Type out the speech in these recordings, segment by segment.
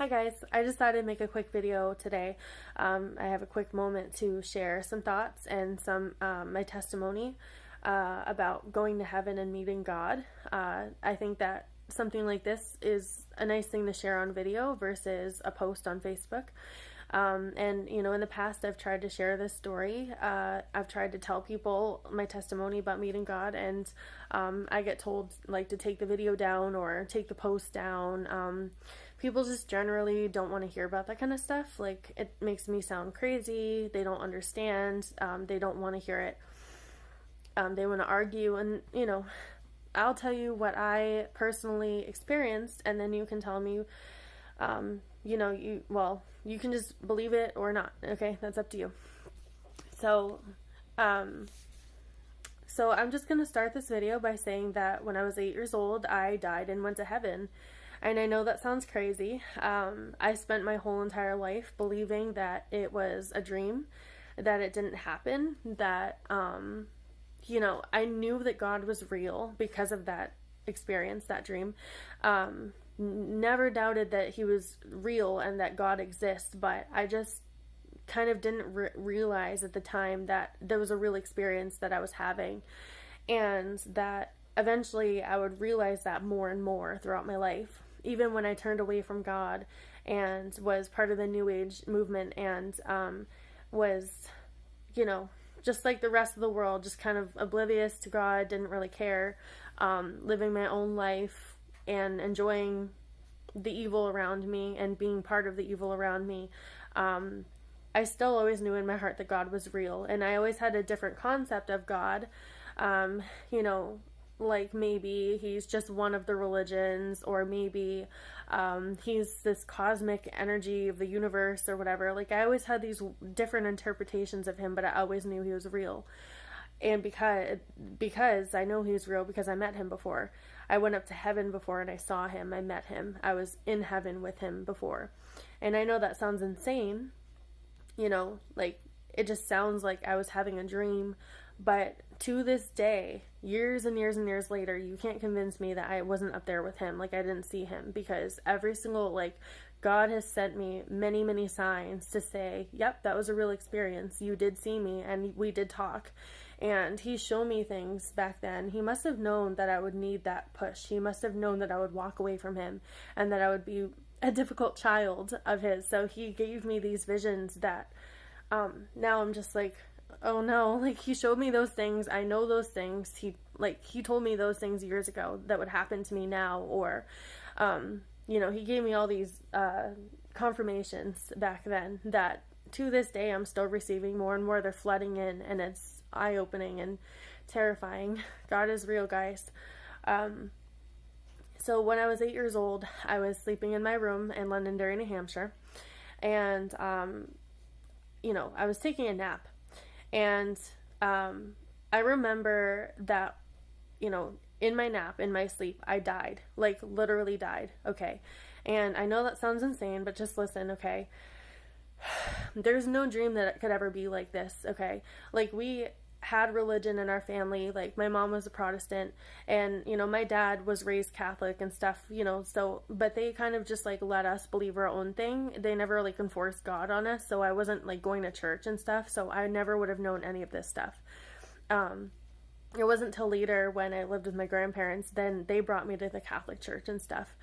Hi guys, I just thought I'd make a quick video today. I have a quick moment to share some thoughts and some my testimony about going to heaven and meeting God. I think that something like this is a nice thing to share on video versus a post on Facebook. And in the past I've tried to share this story. I've tried to tell people my testimony about meeting God, and I get told like to take the video down or take the post down. People just generally don't want to hear about that kind of stuff. Like, it makes me sound crazy. They don't understand. They don't want to hear it. They want to argue, and I'll tell you what I personally experienced, and then you can tell me you can just believe it or not. Okay, that's up to you. So I'm just gonna start this video by saying that when I was 8 years old, I died and went to heaven. And I know that sounds crazy. I spent my whole entire life believing that it was a dream, that it didn't happen, that I knew that God was real because of that experience, that dream. Never doubted that he was real and that God exists, but I just kind of didn't realize at the time that there was a real experience that I was having, and that eventually I would realize that more and more throughout my life, even when I turned away from God and was part of the New Age movement and was, just like the rest of the world, just kind of oblivious to God, didn't really care, living my own life and enjoying the evil around me and being part of the evil around me. I still always knew in my heart that God was real, and I always had a different concept of God. Like maybe he's just one of the religions, or maybe he's this cosmic energy of the universe or whatever. Like, I always had these different interpretations of him, but I always knew he was real. And because I know he was real because I met him before. I went up to heaven before and I saw him. I met him. I was in heaven with him before. And I know that sounds insane. Like, it just sounds like I was having a dream. But to this day, years and years and years later, you can't convince me that I wasn't up there with him. Like, I didn't see him, because every single, God has sent me many, many signs to say, yep, that was a real experience. You did see me and we did talk. And he showed me things back then. He must have known that I would need that push. He must have known that I would walk away from him and that I would be a difficult child of his. So he gave me these visions that now I'm just like, oh no, like, he showed me those things. I know those things. He told me those things years ago that would happen to me now, or he gave me all these confirmations back then that to this day I'm still receiving more and more. They're flooding in, and it's eye-opening and terrifying. God is real, guys. So when I was 8 years old, I was sleeping in my room in Londonderry, New Hampshire, and I was taking a nap. And I remember that, in my nap, in my sleep, I died. Like, literally died, okay? And I know that sounds insane, but just listen, okay? There's no dream that could ever be like this, okay? Like, we had religion in our family. Like, my mom was a Protestant, and my dad was raised Catholic and stuff, so, but they kind of just let us believe our own thing. They never enforced God on us, so I wasn't going to church and stuff, so I never would have known any of this stuff. It wasn't until later, when I lived with my grandparents, then they brought me to the Catholic Church and stuff.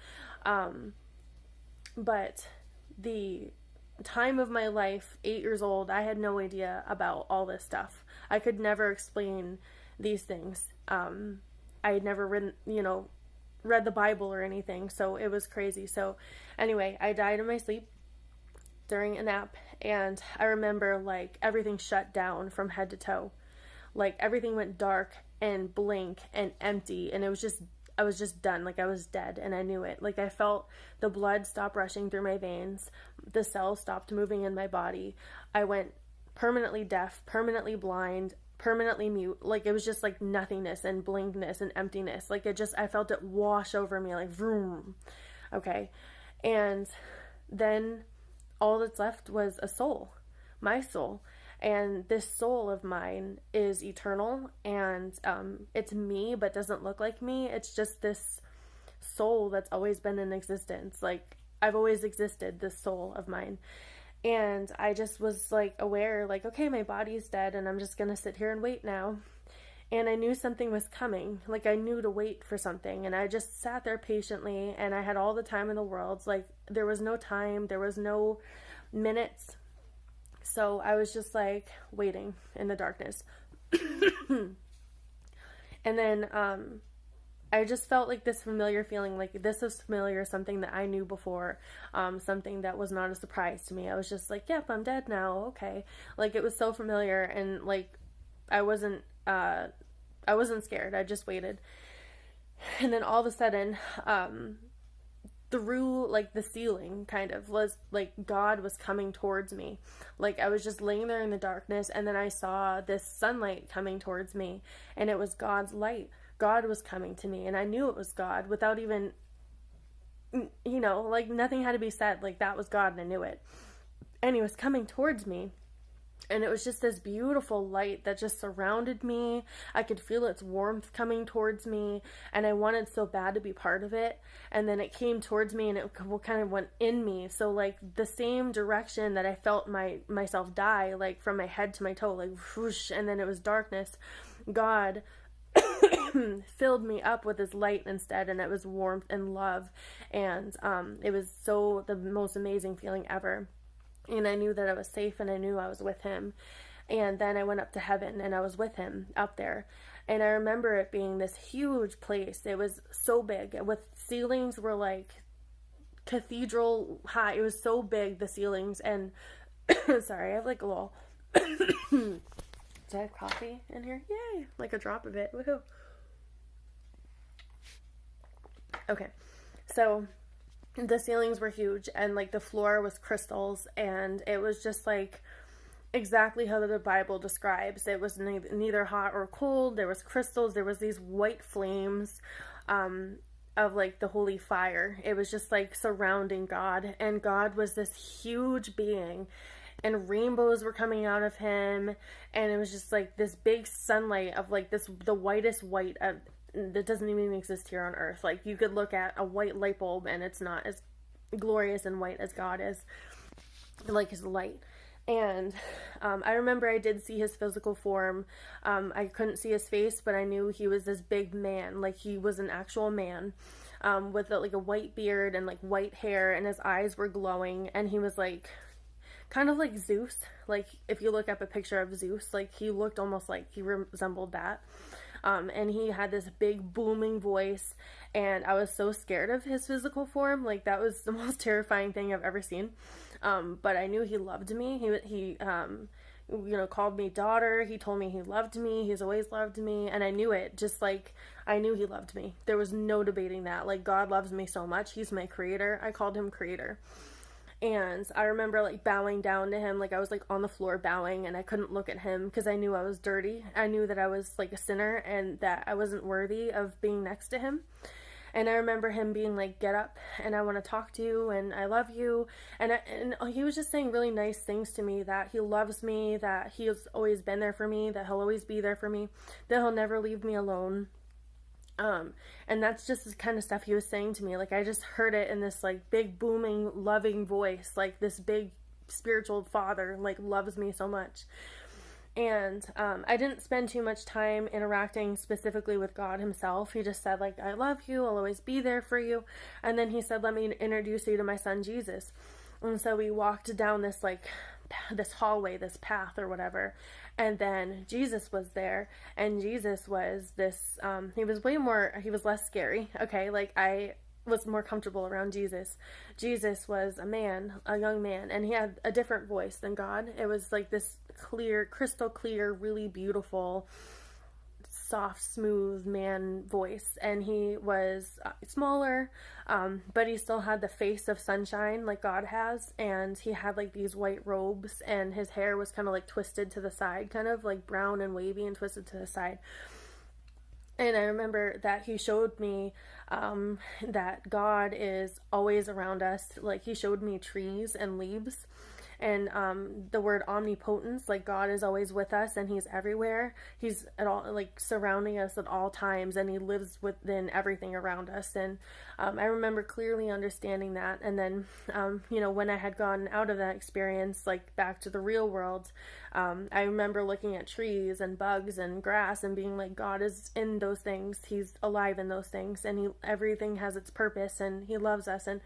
But the time of my life, 8 years old, I had no idea about all this stuff. I could never explain these things. I had never read the Bible or anything, so it was crazy. So anyway, I died in my sleep during a nap, and I remember everything shut down from head to toe. Everything went dark and blank and empty, and I was just done. I was dead, and I knew it. I felt the blood stop rushing through my veins. The cells stopped moving in my body. I went permanently deaf, permanently blind, permanently mute. It was just nothingness and blankness and emptiness. I felt it wash over me, vroom. Okay. And then all that's left was a soul, my soul. And this soul of mine is eternal, and it's me, but doesn't look like me. It's just this soul that's always been in existence. I've always existed, this soul of mine. And I just was like aware, like, okay, my body's dead and I'm just gonna sit here and wait now. And I knew something was coming. Like, I knew to wait for something. And I just sat there patiently, and I had all the time in the world. Like, there was no time, there was no minutes. So I was just like waiting in the darkness. And then I just felt like this familiar feeling, like this was familiar, something that I knew before, something that was not a surprise to me. I was just like, yep, I'm dead now, okay. Like, it was so familiar, and like I wasn't scared. I just waited. And then all of a sudden, through like the ceiling kind of was like God was coming towards me. Like, I was just laying there in the darkness, and then I saw this sunlight coming towards me, and it was God's light. God was coming to me, and I knew it was God without even, like nothing had to be said. Like, that was God, and I knew it. And he was coming towards me. And it was just this beautiful light that just surrounded me. I could feel its warmth coming towards me, and I wanted so bad to be part of it. And then it came towards me, and it kind of went in me. So like the same direction that I felt myself die, like from my head to my toe, like whoosh, and then it was darkness. God filled me up with his light instead, and it was warmth and love. And it was so the most amazing feeling ever. And I knew that I was safe, and I knew I was with him. And then I went up to heaven, and I was with him up there. And I remember it being this huge place. It was so big, with ceilings were like cathedral high. It was so big, the ceilings. And sorry, I have like a little do I have coffee in here? Yay, like a drop of it. Woohoo. Okay, so the ceilings were huge, and like the floor was crystals, and it was just like exactly how the Bible describes. It was neither hot or cold. There was crystals. There was these white flames of like the holy fire. It was just like surrounding God, and God was this huge being, and rainbows were coming out of him, and it was just like this big sunlight of like the whitest white that doesn't even exist here on earth. Like, you could look at a white light bulb, and it's not as glorious and white as God is, like his light. And I remember I did see his physical form. I couldn't see his face, but I knew he was this big man. Like, he was an actual man with like a white beard and like white hair, and his eyes were glowing, and he was like kind of like Zeus. Like, if you look up a picture of Zeus, like he looked almost like he resembled that. And he had this big booming voice, and I was so scared of his physical form. Like, that was the most terrifying thing I've ever seen. But I knew he loved me. He called me daughter. He told me he loved me. He's always loved me. And I knew it. Just like, I knew he loved me. There was no debating that. Like, God loves me so much. He's my creator. I called him creator. And I remember like bowing down to him, like I was like on the floor bowing, and I couldn't look at him because I knew I was dirty. I knew that I was like a sinner, and that I wasn't worthy of being next to him. And I remember him being like, get up, and I want to talk to you, and I love you. And he was just saying really nice things to me, that he loves me, that he has always been there for me, that he'll always be there for me, that he'll never leave me alone. And that's just the kind of stuff he was saying to me. Like, I just heard it in this like big booming loving voice, like this big spiritual father like loves me so much. And I didn't spend too much time interacting specifically with God himself. He just said like, I love you, I'll always be there for you. And then he said, let me introduce you to my son Jesus. And so we walked down this like this hallway, this path or whatever, and then Jesus was there, and Jesus was this he was less scary. Okay, like I was more comfortable around Jesus. Jesus was a young man, and he had a different voice than God. It was like this clear, crystal clear, really beautiful, soft, smooth man voice. And he was smaller, but he still had the face of sunshine like God has, and he had like these white robes, and his hair was kind of like twisted to the side, kind of like brown and wavy and twisted to the side. And I remember that he showed me that God is always around us. Like, he showed me trees and leaves, And the word omnipotence, like God is always with us and he's everywhere. He's at all, like surrounding us at all times, and he lives within everything around us. And I remember clearly understanding that. And then when I had gone out of that experience, like back to the real world, I remember looking at trees and bugs and grass and being like, God is in those things. He's alive in those things, and everything has its purpose, and he loves us. And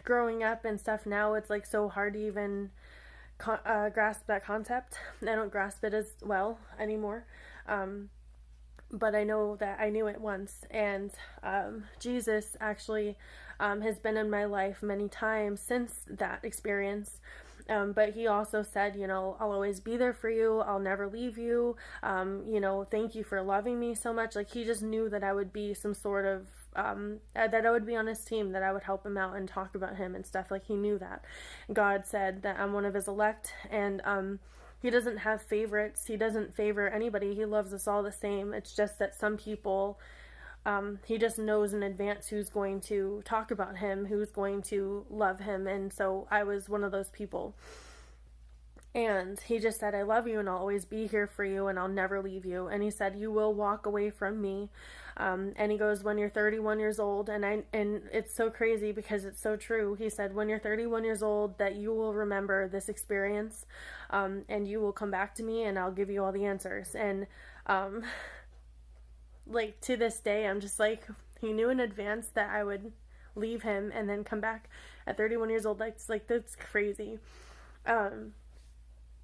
growing up and stuff now, it's like so hard to even grasp that concept. I don't grasp it as well anymore. But I know that I knew it once. And Jesus actually has been in my life many times since that experience. But he also said, I'll always be there for you. I'll never leave you. Thank you for loving me so much. Like, he just knew that I would be some sort of, that I would be on his team, that I would help him out and talk about him and stuff. Like, he knew that. God said that I'm one of his elect, and he doesn't have favorites. He doesn't favor anybody. He loves us all the same. It's just that some people, he just knows in advance who's going to talk about him, who's going to love him. And so I was one of those people. And he just said, I love you, and I'll always be here for you, and I'll never leave you. And he said, you will walk away from me. And he goes, when you're 31 years old, and it's so crazy because it's so true. He said, when you're 31 years old, that you will remember this experience, and you will come back to me, and I'll give you all the answers. And, like, to this day, I'm just like, he knew in advance that I would leave him and then come back at 31 years old. That's crazy.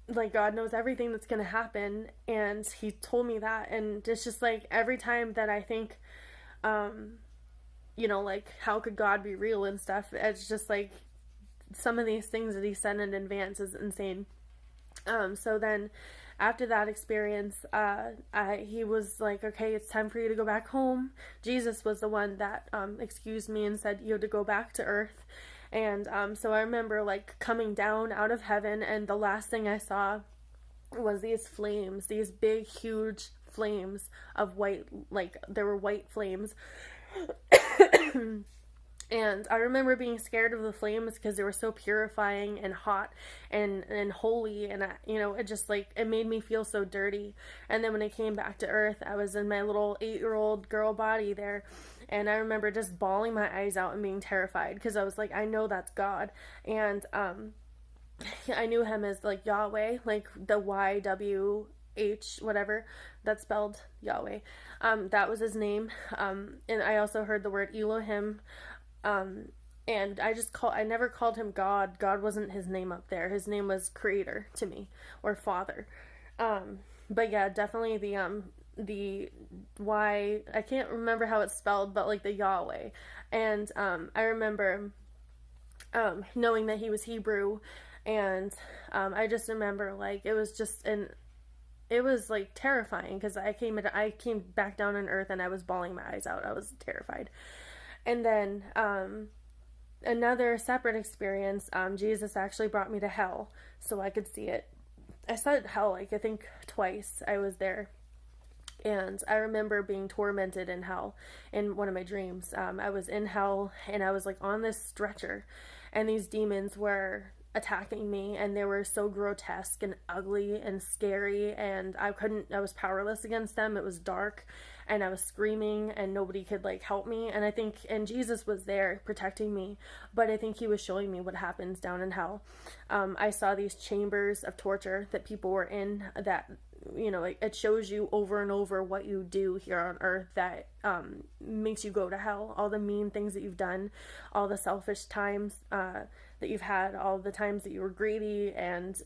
Like, God knows everything that's going to happen, and he told me that. And it's just like, every time that I think, like, how could God be real and stuff, it's just like, some of these things that he said in advance is insane. So then after that experience, he was like, okay, it's time for you to go back home. Jesus was the one that excused me and said, you have to go back to earth. And so I remember, like, coming down out of heaven, and the last thing I saw was these flames, these big, huge flames of white, like, there were white flames. And I remember being scared of the flames because they were so purifying and hot and holy, and it just, like, it made me feel so dirty. And then when I came back to earth, I was in my little 8-year-old girl body there, and I remember just bawling my eyes out and being terrified because I was like, I know that's God. And I knew him as, like, Yahweh, like the YWH, whatever, that's spelled Yahweh. That was his name. And I also heard the word Elohim. And I never called him God. God wasn't his name up there. His name was Creator to me, or Father. But yeah, definitely the Y, I can't remember how it's spelled, but like the Yahweh. And, I remember, knowing that he was Hebrew, and, I just remember, like, it was like terrifying because I came back down on earth and I was bawling my eyes out. I was terrified. And then, another separate experience, Jesus actually brought me to hell so I could see it. I saw hell, like, I think twice I was there. And I remember being tormented in hell in one of my dreams. I was in hell, and I was, like, on this stretcher, and these demons were attacking me, and they were so grotesque and ugly and scary, and I was powerless against them. It was dark, and I was screaming, and nobody could, like, help me. And Jesus was there protecting me, but I think he was showing me what happens down in hell. I saw these chambers of torture that people were in, that, it shows you over and over what you do here on earth that makes you go to hell. All the mean things that you've done, all the selfish times that you've had, all the times that you were greedy and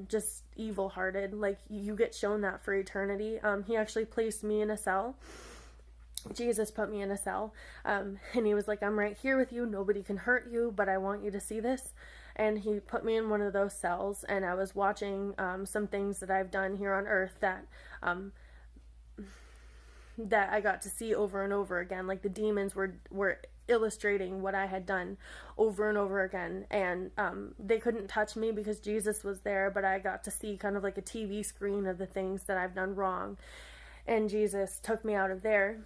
just evil-hearted. Like, you get shown that for eternity. He actually placed me in a cell. Jesus put me in a cell, and he was like, I'm right here with you. Nobody can hurt you, but I want you to see this. And he put me in one of those cells, and I was watching some things that I've done here on earth that I got to see over and over again. Like, the demons were illustrating what I had done over and over again, and they couldn't touch me because Jesus was there, but I got to see kind of like a TV screen of the things that I've done wrong. And Jesus took me out of there.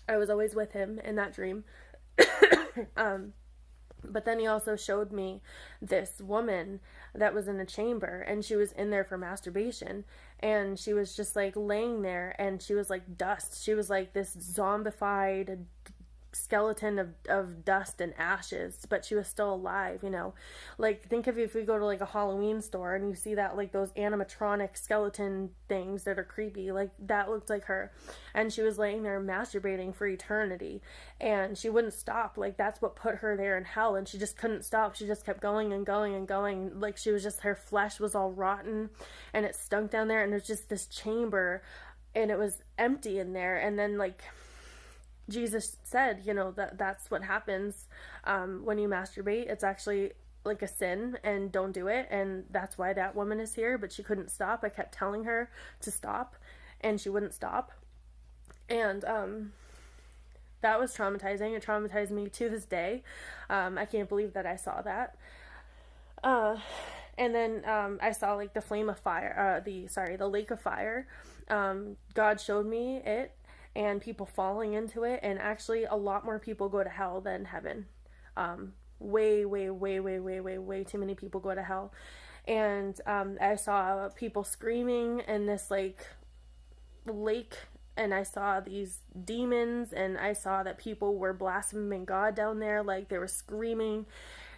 I was always with him in that dream. But then he also showed me this woman that was in a chamber, and she was in there for masturbation, and she was just like laying there, and she was like dust. She was like this zombified skeleton of dust and ashes, but she was still alive, you know. Like, think of if we go to like a Halloween store and you see that, like those animatronic skeleton things that are creepy, like that looked like her. And she was laying there masturbating for eternity, and she wouldn't stop. Like, that's what put her there in hell, and she just couldn't stop. She just kept going and going and going. Like, she was just, her flesh was all rotten and it stunk down there, and it was just this chamber, and it was empty in there. And then, like, Jesus said, you know, that's what happens when you masturbate. It's actually like a sin, and don't do it. And that's why that woman is here, but she couldn't stop. I kept telling her to stop, and she wouldn't stop. And that was traumatizing. It traumatized me to this day. I can't believe that I saw that. And then I saw like the flame of fire, the lake of fire. God showed me it, and people falling into it, and actually a lot more people go to hell than heaven. Way too many people go to hell. And I saw people screaming in this like lake, and I saw these demons, and I saw that people were blaspheming God down there, like they were screaming,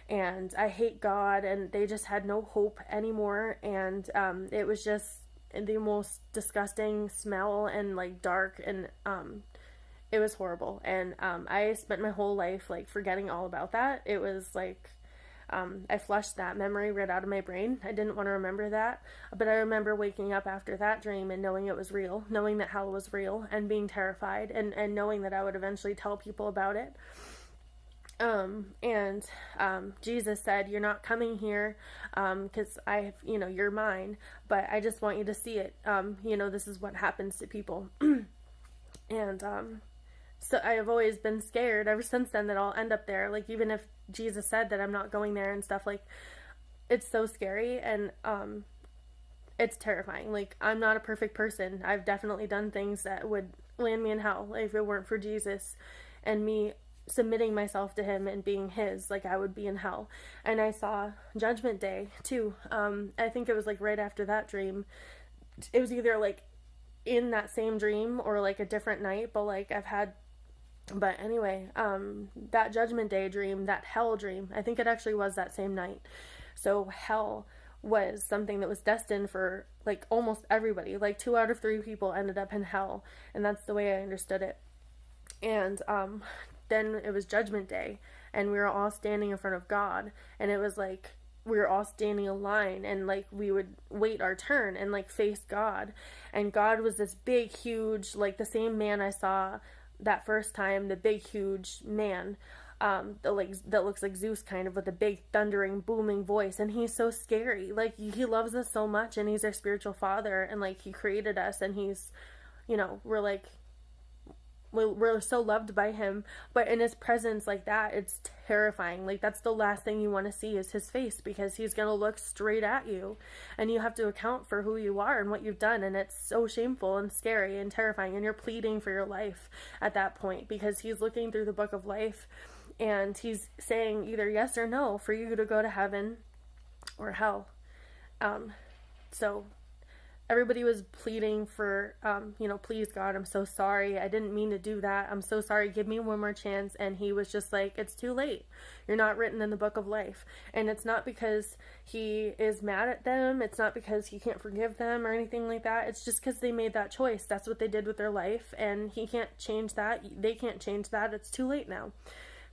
and I hate God, and they just had no hope anymore. And it was just the most disgusting smell, and like dark, and it was horrible. And I spent my whole life like forgetting all about that. It was like I flushed that memory right out of my brain. I didn't want to remember that, but I remember waking up after that dream and knowing it was real, knowing that hell was real, and being terrified, and knowing that I would eventually tell people about it. Jesus said, you're not coming here, cause you're mine, but I just want you to see it. This is what happens to people. And, so I have always been scared ever since then that I'll end up there. Like, even if Jesus said that I'm not going there and stuff, like, it's so scary, and, it's terrifying. Like, I'm not a perfect person. I've definitely done things that would land me in hell. Like, if it weren't for Jesus and me submitting myself to him and being his, like, I would be in hell. And I saw Judgment Day too. I think it was like right after that dream. It was either like in that same dream or like a different night, but anyway, that Judgment Day dream, that hell dream, I think it actually was that same night. So hell was something that was destined for like almost everybody. Like 2 out of 3 people ended up in hell, and that's the way I understood it. And then it was Judgment Day, and we were all standing in front of God, and it was like we were all standing in line, and like we would wait our turn and like face God. And God was this big, huge, like the same man I saw that first time, the big, huge man, that looks like Zeus, kind of, with a big thundering booming voice. And he's so scary. Like, he loves us so much, and he's our spiritual father, and like he created us, and he's, we're so loved by him, but in his presence like that, it's terrifying. Like, that's the last thing you want to see is his face, because he's gonna look straight at you, and you have to account for who you are and what you've done, and it's so shameful and scary and terrifying, and you're pleading for your life at that point, because he's looking through the book of life, and he's saying either yes or no for you to go to heaven or hell. So everybody was pleading for, please God, I'm so sorry. I didn't mean to do that. I'm so sorry. Give me one more chance. And he was just like, it's too late. You're not written in the book of life. And it's not because he is mad at them. It's not because he can't forgive them or anything like that. It's just because they made that choice. That's what they did with their life. And he can't change that. They can't change that. It's too late now.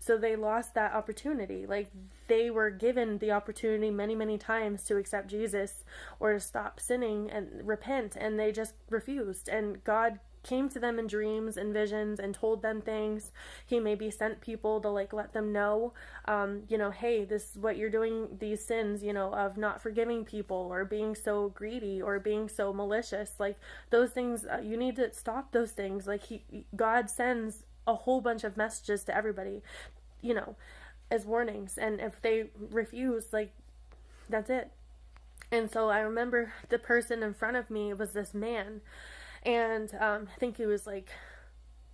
So they lost that opportunity. Like, they were given the opportunity many, many times to accept Jesus or to stop sinning and repent, and they just refused. And God came to them in dreams and visions and told them things. He maybe sent people to like let them know, hey, this is what you're doing, these sins, of not forgiving people or being so greedy or being so malicious. Like, those things, you need to stop those things. Like, God sends a whole bunch of messages to everybody, as warnings, and if they refuse, like, that's it. And so I remember the person in front of me was this man, and I think he was like,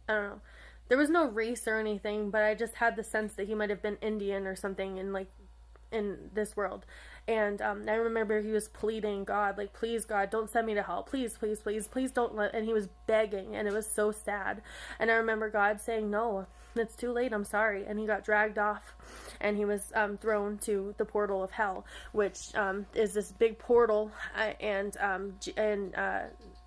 I don't know, there was no race or anything, but I just had the sense that he might have been Indian or something in this world. And I remember he was pleading God, like, please God, don't send me to hell, please, please, please, please don't let, and he was begging, and it was so sad. And I remember God saying, no, it's too late, I'm sorry. And he got dragged off, and he was thrown to the portal of hell, which is this big portal, and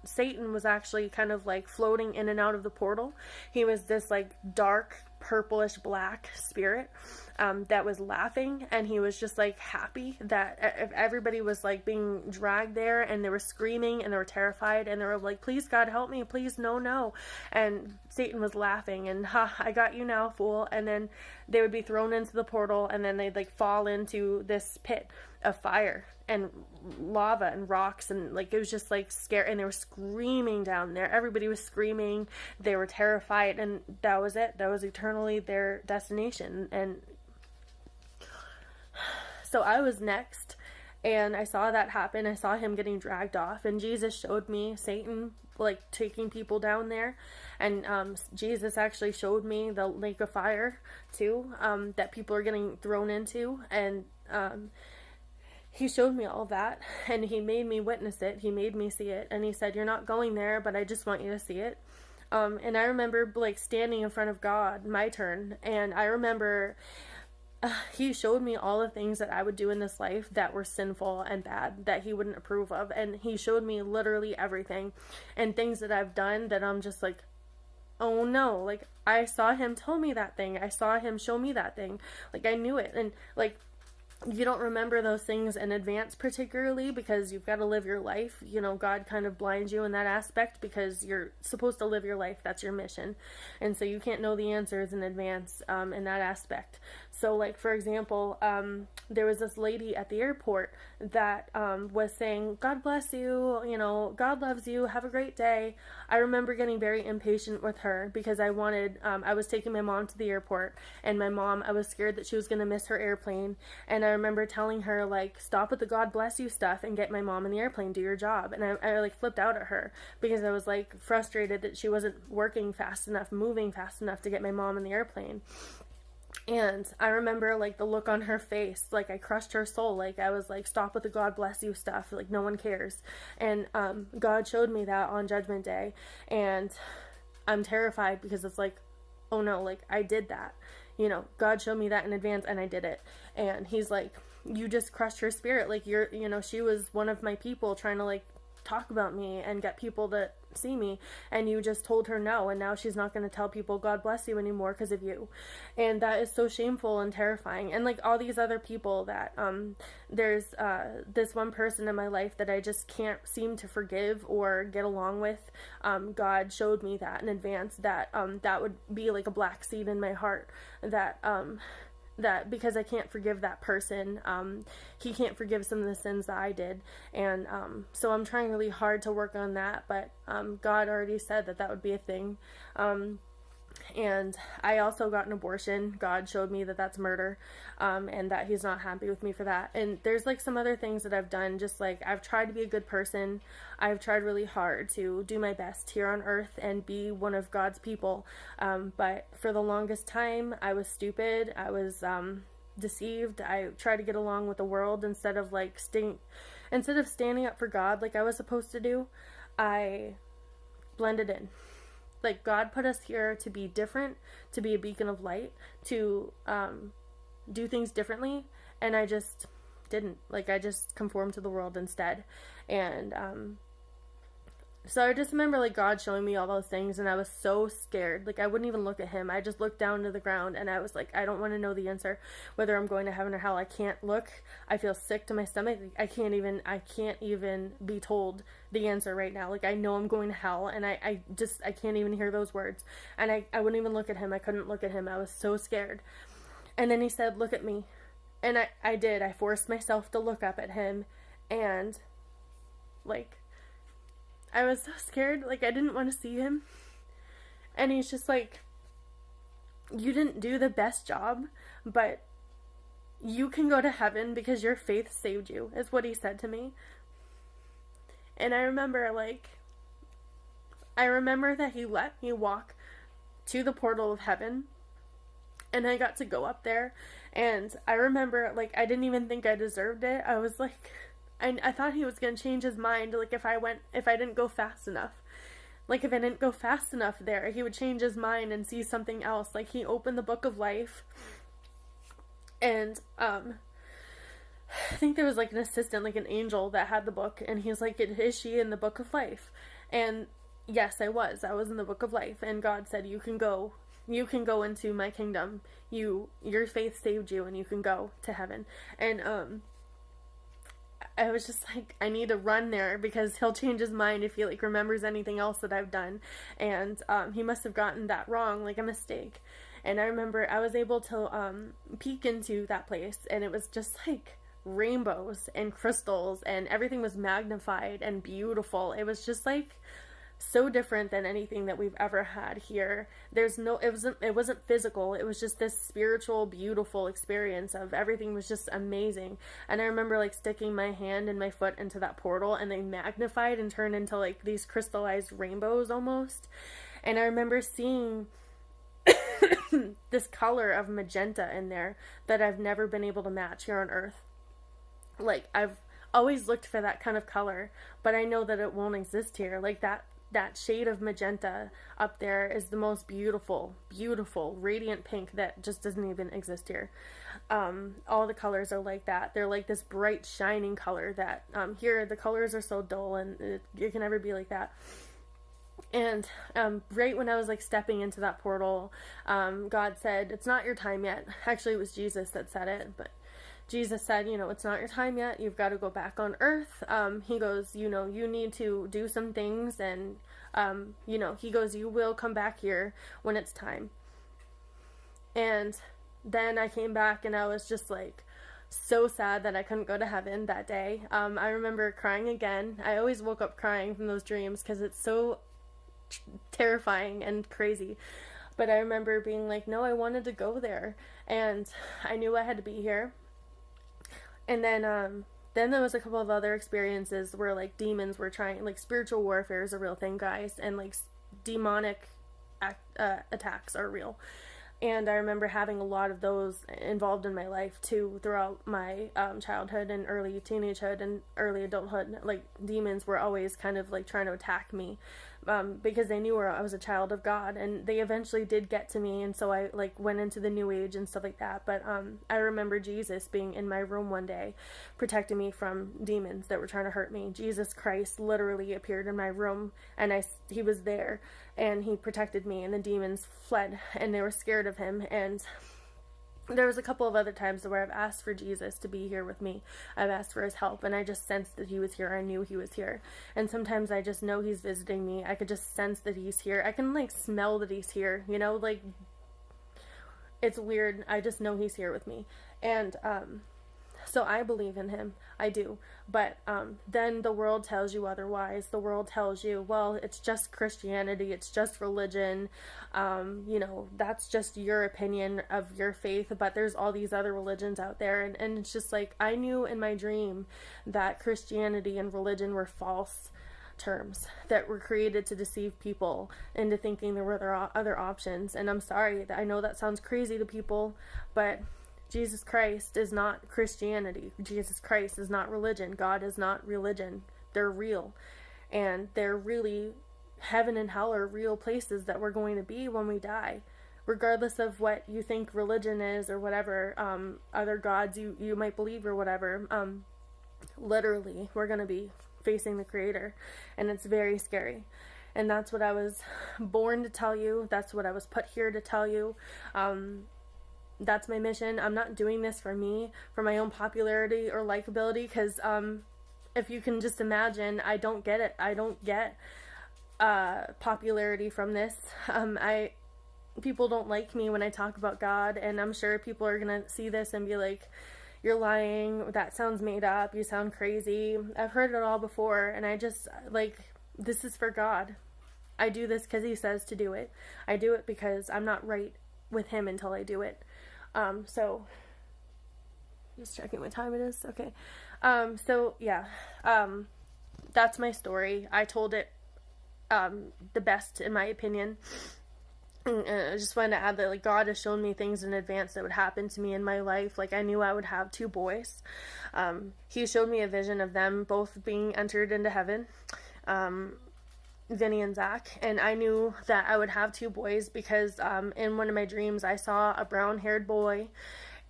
Satan was actually kind of like floating in and out of the portal. He was this like dark purplish black spirit that was laughing, and he was just like happy that everybody was like being dragged there, and they were screaming and they were terrified, and they were like, please God, help me, please, no. And Satan was laughing, and I got you now, fool. And then they would be thrown into the portal, and then they'd like fall into this pit of fire and lava and rocks, and like it was just like scary, and they were screaming down there. Everybody was screaming, they were terrified, and that was it. That was eternally their destination. And so I was next, and I saw that happen. I saw him getting dragged off, and Jesus showed me Satan like taking people down there, and Jesus actually showed me the lake of fire too, that people are getting thrown into, and he showed me all that, and he made me witness it. He made me see it, and he said, you're not going there, but I just want you to see it. And I remember like standing in front of God, my turn, and I remember he showed me all the things that I would do in this life that were sinful and bad, that he wouldn't approve of, and he showed me literally everything, and things that I've done that I'm just like, oh no, like I saw him tell me that thing, I saw him show me that thing, like I knew it. And like, you don't remember those things in advance particularly, because you've got to live your life. You know, God kind of blinds you in that aspect because you're supposed to live your life. That's your mission. And so you can't know the answers in advance in that aspect. So like, for example, there was this lady at the airport that was saying, God bless you, you know, God loves you, have a great day. I remember getting very impatient with her because I wanted, I was taking my mom to the airport, and my mom, I was scared that she was going to miss her airplane. And I remember telling her, like, stop with the God bless you stuff and get my mom in the airplane, do your job. And I like flipped out at her because I was like frustrated that she wasn't working fast enough, moving fast enough to get my mom in the airplane. And I remember like the look on her face, like I crushed her soul. Like I was like, stop with the God bless you stuff, like no one cares. And God showed me that on Judgment Day, and I'm terrified because it's like, oh no, like I did that. You know, God showed me that in advance, and I did it. And he's like, you just crushed her spirit. Like you're, you know, she was one of my people trying to like talk about me and get people to see me, and you just told her no, and now she's not going to tell people God bless you anymore because of you. And that is so shameful and terrifying. And like all these other people that there's this one person in my life that I just can't seem to forgive or get along with. God showed me that in advance, that that would be like a black seed in my heart, that that because I can't forgive that person, he can't forgive some of the sins that I did. And so I'm trying really hard to work on that, but God already said that that would be a thing. And I also got an abortion. God showed me that that's murder, and that he's not happy with me for that. And there's like some other things that I've done, just like I've tried to be a good person. I've tried really hard to do my best here on earth and be one of God's people. But for the longest time, I was stupid. I was deceived. I tried to get along with the world instead of like standing up for God like I was supposed to do. I blended in. Like God put us here to be different, to be a beacon of light, to do things differently, and I just didn't. Like I just conformed to the world instead. And so I just remember like God showing me all those things, and I was so scared. Like I wouldn't even look at him. I just looked down to the ground, and I was like, I don't want to know the answer, whether I'm going to heaven or hell. I can't look. I feel sick to my stomach. I can't even be told the answer right now. Like I know I'm going to hell, and I can't even hear those words. And I wouldn't even look at him. I couldn't look at him. I was so scared. And then he said, look at me. And I did. I forced myself to look up at him, and like I was so scared, like I didn't want to see him. And he's just like, you didn't do the best job, but you can go to heaven because your faith saved you, is what he said to me. And I remember that he let me walk to the portal of heaven, and I got to go up there. And I remember, like, I didn't even think I deserved it. I was like, I thought he was going to change his mind, like, if I didn't go fast enough. Like, if I didn't go fast enough there, he would change his mind and see something else. Like, he opened the book of life, and, I think there was, like, an assistant, like, an angel that had the book, and he was like, is she in the book of life? And, yes, I was in the book of life, and God said, you can go into my kingdom. Your faith saved you, and you can go to heaven. And, I was just like, I need to run there, because he'll change his mind if he, like, remembers anything else that I've done. And he must have gotten that wrong, like a mistake. And I remember I was able to peek into that place, and it was just like rainbows and crystals, and everything was magnified and beautiful. It was just like so different than anything that we've ever had here. It wasn't physical. It was just this spiritual, beautiful experience of everything was just amazing. And I remember, like, sticking my hand and my foot into that portal, and they magnified and turned into, like, these crystallized rainbows almost. And I remember seeing this color of magenta in there that I've never been able to match here on Earth. Like, I've always looked for that kind of color, but I know that it won't exist here. Like, that shade of magenta up there is the most beautiful, beautiful, radiant pink that just doesn't even exist here. All the colors are like that. They're like this bright, shining color that, here, the colors are so dull, and it can never be like that. And, right when I was, like, stepping into that portal, God said, it's not your time yet. Actually, it was Jesus that said it, but Jesus said, it's not your time yet. You've got to go back on earth. He goes, you need to do some things, and, he goes, you will come back here when it's time. And then I came back, and I was just, like, so sad that I couldn't go to heaven that day. I remember crying again. I always woke up crying from those dreams, because it's so terrifying and crazy. But I remember being like, no, I wanted to go there, and I knew I had to be here. And then there was a couple of other experiences where, like, demons were trying, like, spiritual warfare is a real thing, guys, and, like, demonic attacks are real. And I remember having a lot of those involved in my life, too, throughout my childhood and early teenagehood and early adulthood. Like, demons were always kind of, like, trying to attack me, because they knew I was a child of God, and they eventually did get to me, and so I, like, went into the New Age and stuff like that. But I remember Jesus being in my room one day, protecting me from demons that were trying to hurt me. Jesus Christ literally appeared in my room, and he was there, and he protected me, and the demons fled, and they were scared of him. And there was a couple of other times where I've asked for Jesus to be here with me. I've asked for his help, and I just sensed that he was here. I knew he was here. And sometimes I just know he's visiting me. I could just sense that he's here. I can, like, smell that he's here, like, it's weird. I just know he's here with me. And, so I believe in him. I do. But then the world tells you otherwise. The world tells you, well, it's just Christianity. It's just religion. That's just your opinion of your faith. But there's all these other religions out there. And it's just like, I knew in my dream that Christianity and religion were false terms that were created to deceive people into thinking there were other options. And I'm sorry, I know that sounds crazy to people, but Jesus Christ is not Christianity. Jesus Christ is not religion. God is not religion. They're real. And they're really, heaven and hell are real places that we're going to be when we die. Regardless of what you think religion is or whatever, other gods you might believe or whatever, literally, we're going to be facing the Creator. And it's very scary. And that's what I was born to tell you. That's what I was put here to tell you. That's my mission. I'm not doing this for me, for my own popularity or likability, because if you can just imagine, I don't get it. I don't get popularity from this. People don't like me when I talk about God, and I'm sure people are going to see this and be like, you're lying, that sounds made up, you sound crazy. I've heard it all before, and I just, like, this is for God. I do this because he says to do it. I do it because I'm not right with him until I do it. So just checking what time it is. Okay. So yeah, that's my story. I told it, the best in my opinion. And I just wanted to add that, like, God has shown me things in advance that would happen to me in my life. Like, I knew I would have two boys. He showed me a vision of them both being entered into heaven, Vinny and Zach, and I knew that I would have two boys because in one of my dreams I saw a brown-haired boy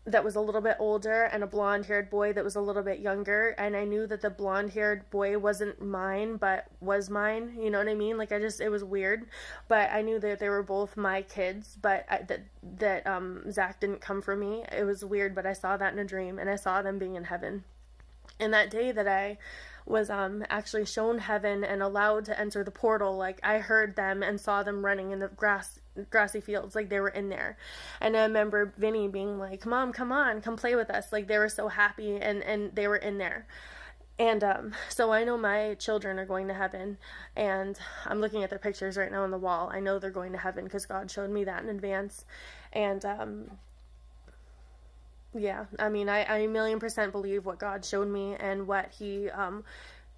that was a little bit older and a blonde-haired boy that was a little bit younger, and I knew that the blonde-haired boy wasn't mine but was mine. You know what I mean? Like, it was weird, but I knew that they were both my kids, but that Zach didn't come from me. It was weird, but I saw that in a dream, and I saw them being in heaven. And that day that I was actually shown heaven and allowed to enter the portal, like, I heard them and saw them running in the grassy fields, like they were in there. And I remember Vinny being like, "Mom, come on, come play with us." Like, they were so happy, and they were in there. And so I know my children are going to heaven, and I'm looking at their pictures right now on the wall. I know they're going to heaven because God showed me that in advance. And yeah, I mean, I 1,000,000% believe what God showed me and what he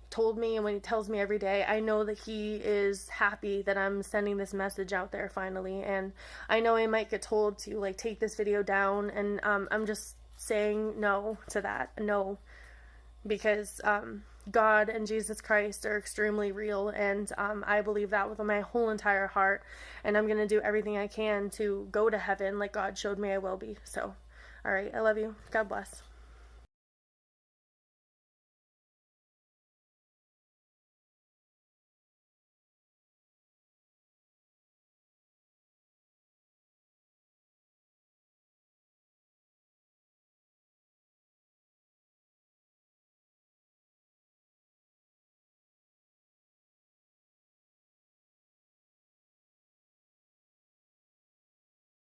told me, and when he tells me every day. I know that he is happy that I'm sending this message out there finally, and I know I might get told to, like, take this video down, and I'm just saying no to that. No, because God and Jesus Christ are extremely real, and I believe that with my whole entire heart, and I'm going to do everything I can to go to heaven like God showed me I will be. So, all right, I love you. God bless.